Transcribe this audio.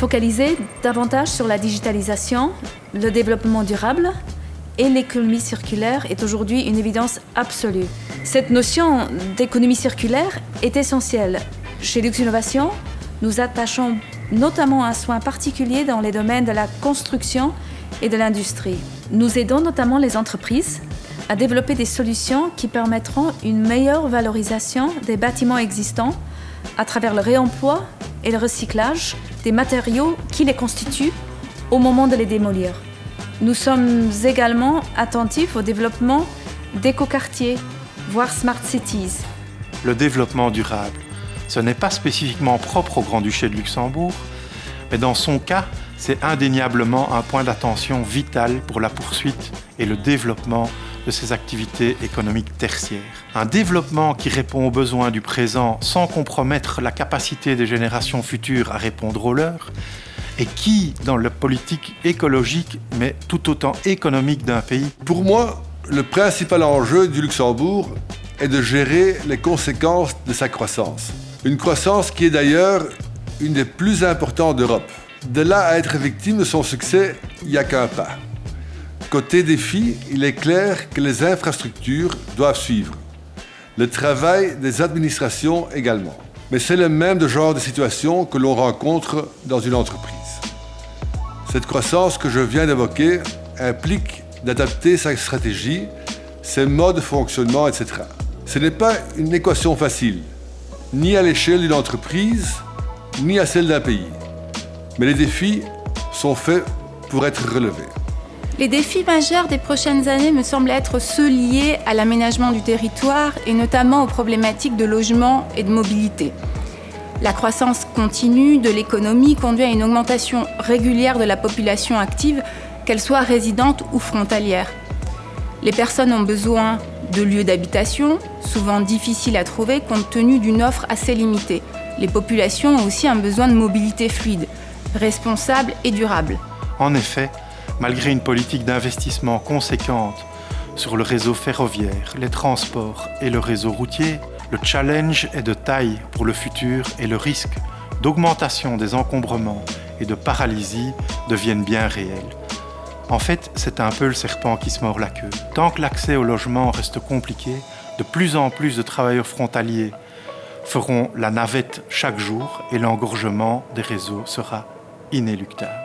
focaliser davantage sur la digitalisation, le développement durable et l'économie circulaire est aujourd'hui une évidence absolue. Cette notion d'économie circulaire est essentielle. Chez Lux Innovation, nous attachons notamment un soin particulier dans les domaines de la construction et de l'industrie. Nous aidons notamment les entreprises à développer des solutions qui permettront une meilleure valorisation des bâtiments existants à travers le réemploi et le recyclage des matériaux qui les constituent au moment de les démolir. Nous sommes également attentifs au développement d'écoquartiers, voire smart cities. Le développement durable, ce n'est pas spécifiquement propre au Grand-Duché de Luxembourg, mais dans son cas, c'est indéniablement un point d'attention vital pour la poursuite et le développement de ces activités économiques tertiaires. Un développement qui répond aux besoins du présent sans compromettre la capacité des générations futures à répondre aux leurs, et qui, dans la politique écologique, mais tout autant économique d'un pays. Pour moi, le principal enjeu du Luxembourg est de gérer les conséquences de sa croissance. Une croissance qui est d'ailleurs une des plus importantes d'Europe. De là à être victime de son succès, il n'y a qu'un pas. Côté défi, il est clair que les infrastructures doivent suivre. Le travail des administrations également. Mais c'est le même genre de situation que l'on rencontre dans une entreprise. Cette croissance que je viens d'évoquer implique d'adapter sa stratégie, ses modes de fonctionnement, etc. Ce n'est pas une équation facile, ni à l'échelle d'une entreprise, ni à celle d'un pays. Mais les défis sont faits pour être relevés. Les défis majeurs des prochaines années me semblent être ceux liés à l'aménagement du territoire et notamment aux problématiques de logement et de mobilité. La croissance continue de l'économie conduit à une augmentation régulière de la population active, qu'elle soit résidente ou frontalière. Les personnes ont besoin de lieux d'habitation, souvent difficiles à trouver compte tenu d'une offre assez limitée. Les populations ont aussi un besoin de mobilité fluide, responsable et durable. En effet, malgré une politique d'investissement conséquente sur le réseau ferroviaire, les transports et le réseau routier, le challenge est de taille pour le futur et le risque d'augmentation des encombrements et de paralysie deviennent bien réels. En fait, c'est un peu le serpent qui se mord la queue. Tant que l'accès au logement reste compliqué, de plus en plus de travailleurs frontaliers feront la navette chaque jour et l'engorgement des réseaux sera inéluctable.